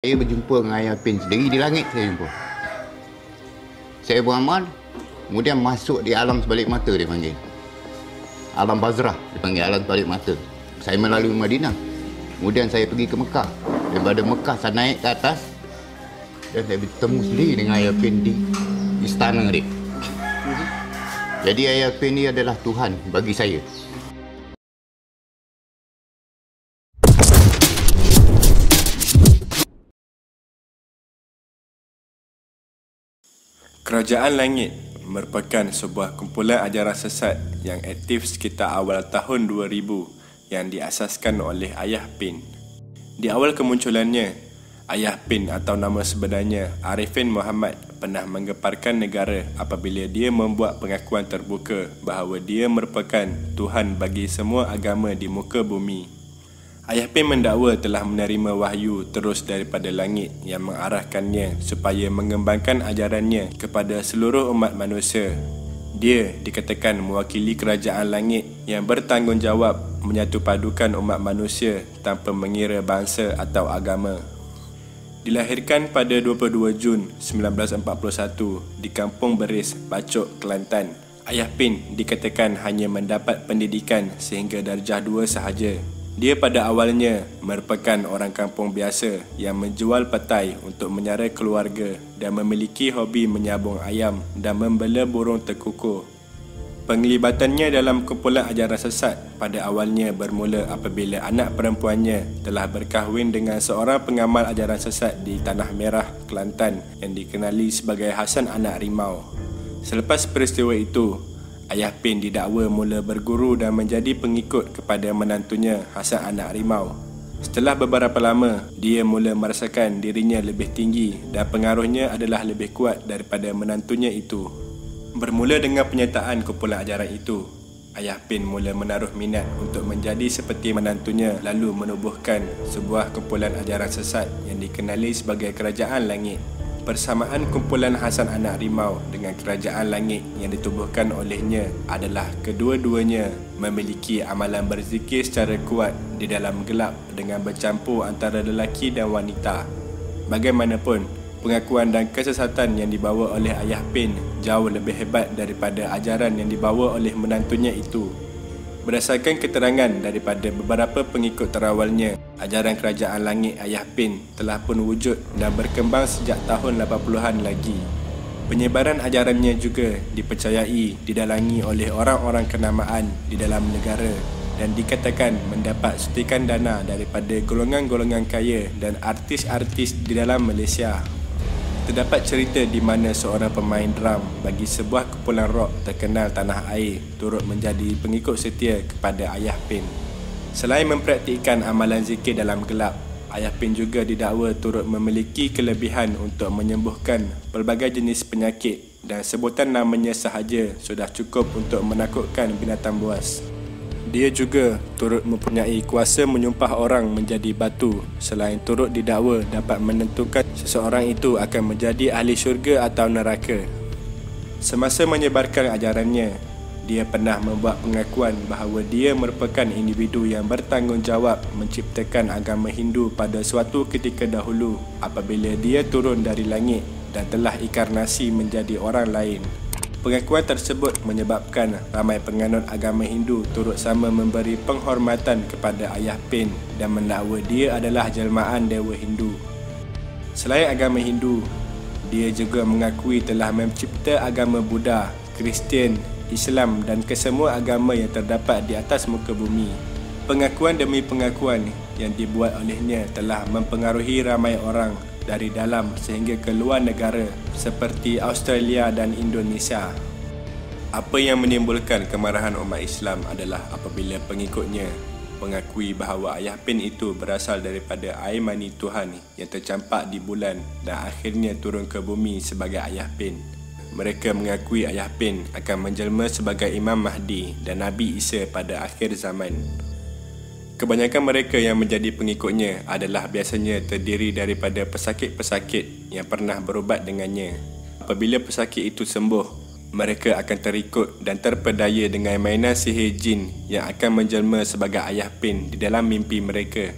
Saya berjumpa dengan Ayah Pin sendiri di langit saya jumpa. Saya beramal, kemudian masuk di alam sebalik mata dia panggil. Alam Bazrah dia panggil, alam sebalik mata. Saya melalui Madinah. Kemudian saya pergi ke Mekah. Daripada Mekah saya naik ke atas dan saya bertemu sendiri dengan Ayah Pin di istana dia. Jadi Ayah Pin ni adalah Tuhan bagi saya. Kerajaan Langit merupakan sebuah kumpulan ajaran sesat yang aktif sekitar awal tahun 2000 yang diasaskan oleh Ayah Pin. Di awal kemunculannya, Ayah Pin atau nama sebenarnya Arifin Muhammad pernah menggeparkan negara apabila dia membuat pengakuan terbuka bahawa dia merupakan Tuhan bagi semua agama di muka bumi. Ayah Pin mendakwa telah menerima wahyu terus daripada langit yang mengarahkannya supaya mengembangkan ajarannya kepada seluruh umat manusia. Dia dikatakan mewakili kerajaan langit yang bertanggungjawab menyatupadukan umat manusia tanpa mengira bangsa atau agama. Dilahirkan pada 22 Jun 1941 di Kampung Beris, Bacok, Kelantan, Ayah Pin dikatakan hanya mendapat pendidikan sehingga darjah 2 sahaja. Dia pada awalnya merupakan orang kampung biasa yang menjual petai untuk menyara keluarga dan memiliki hobi menyabung ayam dan membela burung tekukur. Penglibatannya dalam kumpulan ajaran sesat pada awalnya bermula apabila anak perempuannya telah berkahwin dengan seorang pengamal ajaran sesat di Tanah Merah, Kelantan yang dikenali sebagai Hasan Anak Rimau. Selepas peristiwa itu, Ayah Pin didakwa mula berguru dan menjadi pengikut kepada menantunya Hasan Anak Rimau. Setelah beberapa lama, dia mula merasakan dirinya lebih tinggi dan pengaruhnya adalah lebih kuat daripada menantunya itu. Bermula dengan penyertaan kumpulan ajaran itu, Ayah Pin mula menaruh minat untuk menjadi seperti menantunya lalu menubuhkan sebuah kumpulan ajaran sesat yang dikenali sebagai Kerajaan Langit. Persamaan kumpulan Hasan Anak Rimau dengan Kerajaan Langit yang ditubuhkan olehnya adalah kedua-duanya memiliki amalan berzikir secara kuat di dalam gelap dengan bercampur antara lelaki dan wanita. Bagaimanapun, pengakuan dan kesesatan yang dibawa oleh Ayah Pin jauh lebih hebat daripada ajaran yang dibawa oleh menantunya itu. Berdasarkan keterangan daripada beberapa pengikut terawalnya, ajaran Kerajaan Langit Ayah Pin telah pun wujud dan berkembang sejak tahun 80-an lagi. Penyebaran ajarannya juga dipercayai didalangi oleh orang-orang kenamaan di dalam negara dan dikatakan mendapat suntikan dana daripada golongan-golongan kaya dan artis-artis di dalam Malaysia. Terdapat cerita di mana seorang pemain drum bagi sebuah kumpulan rock terkenal tanah air turut menjadi pengikut setia kepada Ayah Pin. Selain mempraktikkan amalan zikir dalam gelap, Ayah Pin juga didakwa turut memiliki kelebihan untuk menyembuhkan pelbagai jenis penyakit dan sebutan namanya sahaja sudah cukup untuk menakutkan binatang buas. Dia juga turut mempunyai kuasa menyumpah orang menjadi batu selain turut didakwa dapat menentukan seseorang itu akan menjadi ahli syurga atau neraka. Semasa menyebarkan ajarannya, dia pernah membuat pengakuan bahawa dia merupakan individu yang bertanggungjawab menciptakan agama Hindu pada suatu ketika dahulu apabila dia turun dari langit dan telah inkarnasi menjadi orang lain. Pengakuan tersebut menyebabkan ramai penganut agama Hindu turut sama memberi penghormatan kepada Ayah Pin dan mendakwa dia adalah jelmaan Dewa Hindu. Selain agama Hindu, dia juga mengakui telah mencipta agama Buddha, Kristian, Islam dan kesemua agama yang terdapat di atas muka bumi. Pengakuan demi pengakuan yang dibuat olehnya telah mempengaruhi ramai orang dari dalam sehingga ke luar negara seperti Australia dan Indonesia. Apa yang menimbulkan kemarahan umat Islam adalah apabila pengikutnya mengakui bahawa Ayah Pin itu berasal daripada air mani Tuhan yang tercampak di bulan dan akhirnya turun ke bumi sebagai Ayah Pin. Mereka mengakui Ayah Pin akan menjelma sebagai Imam Mahdi dan Nabi Isa pada akhir zaman. Kebanyakan mereka yang menjadi pengikutnya adalah biasanya terdiri daripada pesakit-pesakit yang pernah berubat dengannya. Apabila pesakit itu sembuh, mereka akan terikut dan terpedaya dengan mainan sihir jin yang akan menjelma sebagai Ayah Pin di dalam mimpi mereka.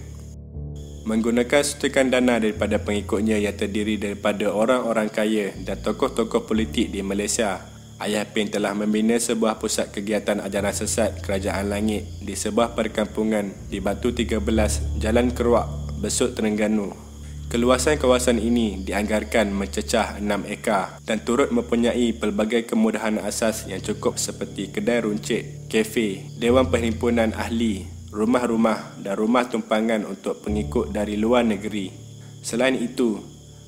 Menggunakan suntikan dana daripada pengikutnya yang terdiri daripada orang-orang kaya dan tokoh-tokoh politik di Malaysia, Ayah Pin telah membina sebuah pusat kegiatan ajaran sesat Kerajaan Langit di sebuah perkampungan di Batu 13, Jalan Keruak, Besut, Terengganu. Keluasan kawasan ini dianggarkan mencecah 6 ekar dan turut mempunyai pelbagai kemudahan asas yang cukup seperti kedai runcit, kafe, dewan perhimpunan ahli, rumah-rumah dan rumah tumpangan untuk pengikut dari luar negeri. Selain itu,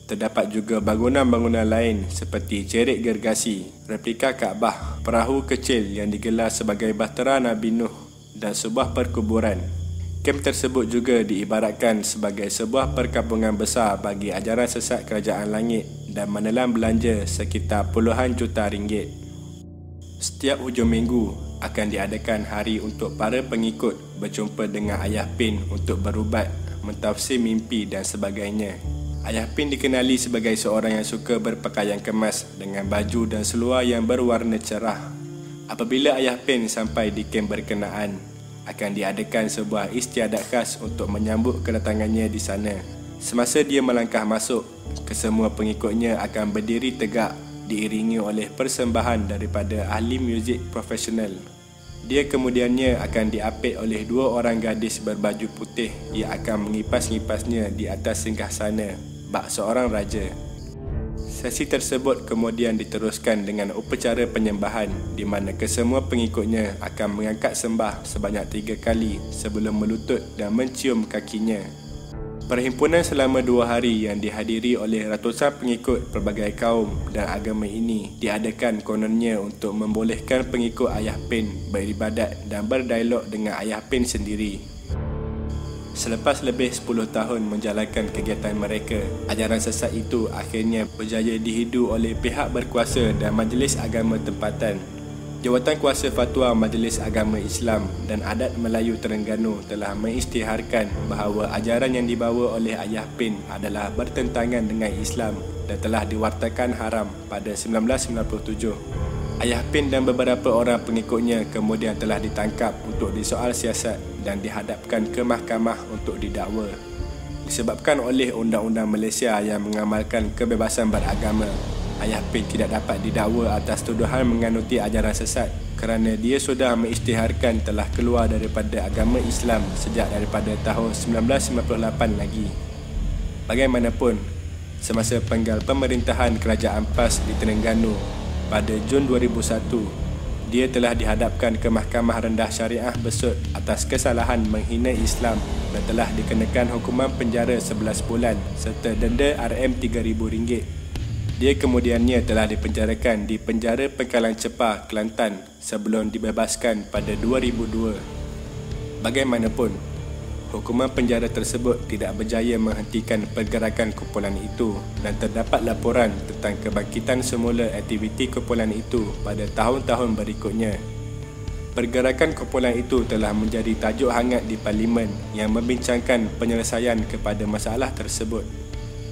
terdapat juga bangunan-bangunan lain seperti cerik gergasi, replika Kaabah, perahu kecil yang digelar sebagai bahtera Nabi Nuh dan sebuah perkuburan. Kem tersebut juga diibaratkan sebagai sebuah perkampungan besar bagi ajaran sesat Kerajaan Langit dan menelan belanja sekitar puluhan juta ringgit. Setiap hujung minggu akan diadakan hari untuk para pengikut berjumpa dengan Ayah Pin untuk berubat, mentafsir mimpi dan sebagainya. Ayah Pin dikenali sebagai seorang yang suka berpakaian kemas dengan baju dan seluar yang berwarna cerah. Apabila Ayah Pin sampai di kem berkenaan, akan diadakan sebuah istiadat khas untuk menyambut kedatangannya di sana. Semasa dia melangkah masuk, kesemua pengikutnya akan berdiri tegak diiringi oleh persembahan daripada ahli muzik profesional. Dia kemudiannya akan diapit oleh 2 orang gadis berbaju putih yang akan mengipas-ngipasnya di atas singgasana bak seorang raja. Sesi tersebut kemudian diteruskan dengan upacara penyembahan di mana kesemua pengikutnya akan mengangkat sembah sebanyak 3 kali sebelum melutut dan mencium kakinya. Perhimpunan selama 2 hari yang dihadiri oleh ratusan pengikut pelbagai kaum dan agama ini diadakan kononnya untuk membolehkan pengikut Ayah Pin beribadat dan berdialog dengan Ayah Pin sendiri. Selepas lebih 10 tahun menjalankan kegiatan mereka, ajaran sesat itu akhirnya berjaya dihidu oleh pihak berkuasa dan Majlis Agama Tempatan. Jawatan Kuasa Fatwa Majlis Agama Islam dan Adat Melayu Terengganu telah mengisytiharkan bahawa ajaran yang dibawa oleh Ayah Pin adalah bertentangan dengan Islam dan telah diwartakan haram pada 1997. Ayah Pin dan beberapa orang pengikutnya kemudian telah ditangkap untuk disoal siasat dan dihadapkan ke mahkamah untuk didakwa. Disebabkan oleh undang-undang Malaysia yang mengamalkan kebebasan beragama, Ayah Pin tidak dapat didakwa atas tuduhan menganuti ajaran sesat kerana dia sudah mengisytiharkan telah keluar daripada agama Islam sejak daripada tahun 1998 lagi. Bagaimanapun, semasa penggal pemerintahan Kerajaan PAS di Terengganu pada Jun 2001, dia telah dihadapkan ke Mahkamah Rendah Syariah Besut atas kesalahan menghina Islam dan telah dikenakan hukuman penjara 11 bulan serta denda RM3,000. Dia kemudiannya telah dipenjarakan di Penjara Pengkalan Cepar, Kelantan sebelum dibebaskan pada 2002. Bagaimanapun, hukuman penjara tersebut tidak berjaya menghentikan pergerakan kumpulan itu dan terdapat laporan tentang kebangkitan semula aktiviti kumpulan itu pada tahun-tahun berikutnya. Pergerakan kumpulan itu telah menjadi tajuk hangat di Parlimen yang membincangkan penyelesaian kepada masalah tersebut.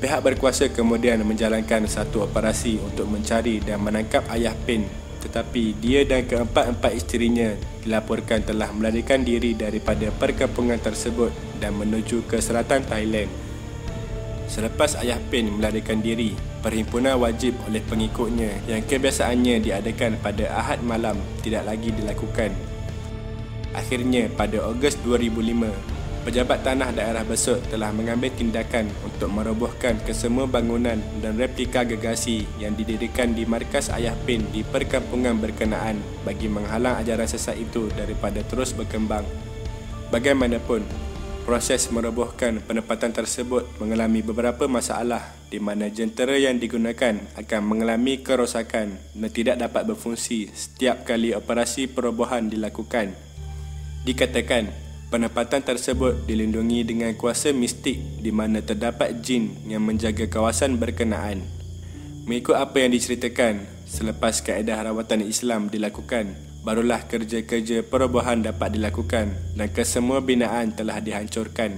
Pihak berkuasa kemudian menjalankan satu operasi untuk mencari dan menangkap Ayah Pin, tetapi dia dan keempat-empat isterinya dilaporkan telah melarikan diri daripada perkampungan tersebut dan menuju ke selatan Thailand. Selepas Ayah Pin melarikan diri, perhimpunan wajib oleh pengikutnya yang kebiasaannya diadakan pada Ahad malam tidak lagi dilakukan. Akhirnya pada Ogos 2005, pejabat tanah daerah Besut telah mengambil tindakan untuk merobohkan kesemua bangunan dan replika gergasi yang didirikan di markas Ayah Pin di perkampungan berkenaan bagi menghalang ajaran sesat itu daripada terus berkembang. Bagaimanapun, proses merobohkan penempatan tersebut mengalami beberapa masalah di mana jentera yang digunakan akan mengalami kerosakan dan tidak dapat berfungsi setiap kali operasi perobohan dilakukan. Dikatakan, penempatan tersebut dilindungi dengan kuasa mistik di mana terdapat jin yang menjaga kawasan berkenaan. Mengikut apa yang diceritakan, selepas kaedah rawatan Islam dilakukan, barulah kerja-kerja perobohan dapat dilakukan dan kesemua binaan telah dihancurkan.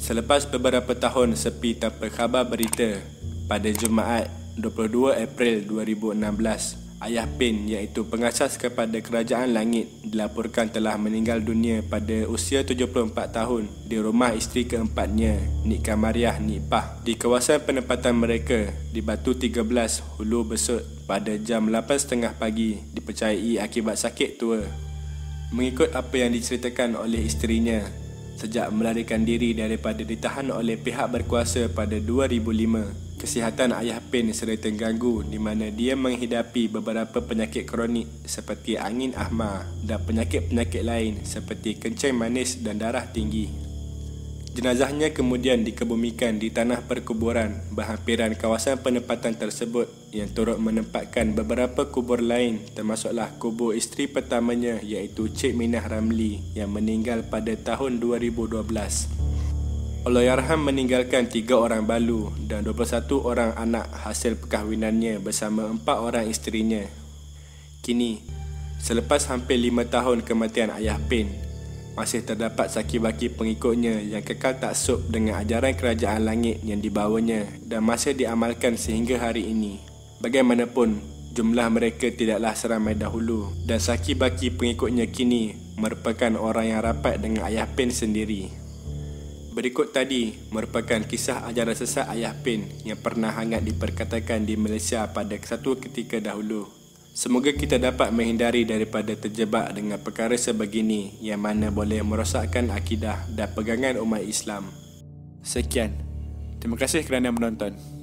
Selepas beberapa tahun sepi tanpa khabar berita, pada Jumaat 22 April 2016, Ayah Pin iaitu pengasas kepada Kerajaan Langit dilaporkan telah meninggal dunia pada usia 74 tahun di rumah isteri keempatnya, Nik Kamariah Nik Pah, di kawasan penempatan mereka di Batu 13, Hulu Besut pada jam 8.30 pagi, dipercayai akibat sakit tua. Mengikut apa yang diceritakan oleh isterinya, sejak melarikan diri daripada ditahan oleh pihak berkuasa pada 2005, kesihatan Ayah Pin sering terganggu di mana dia menghidapi beberapa penyakit kronik seperti angin ahma dan penyakit-penyakit lain seperti kencing manis dan darah tinggi. Jenazahnya kemudian dikebumikan di tanah perkuburan berhampiran kawasan penempatan tersebut yang turut menempatkan beberapa kubur lain termasuklah kubur isteri pertamanya iaitu Cik Minah Ramli yang meninggal pada tahun 2012. Allahyarham meninggalkan 3 orang balu dan 21 orang anak hasil perkahwinannya bersama 4 orang isterinya. Kini, selepas hampir 5 tahun kematian Ayah Pin, masih terdapat saki-baki pengikutnya yang kekal taksub dengan ajaran Kerajaan Langit yang dibawanya dan masih diamalkan sehingga hari ini. Bagaimanapun, jumlah mereka tidaklah seramai dahulu dan saki-baki pengikutnya kini merupakan orang yang rapat dengan Ayah Pin sendiri. Berikut tadi merupakan kisah ajaran sesat Ayah Pin yang pernah hangat diperkatakan di Malaysia pada satu ketika dahulu. Semoga kita dapat menghindari daripada terjebak dengan perkara sebegini yang mana boleh merosakkan akidah dan pegangan umat Islam. Sekian. Terima kasih kerana menonton.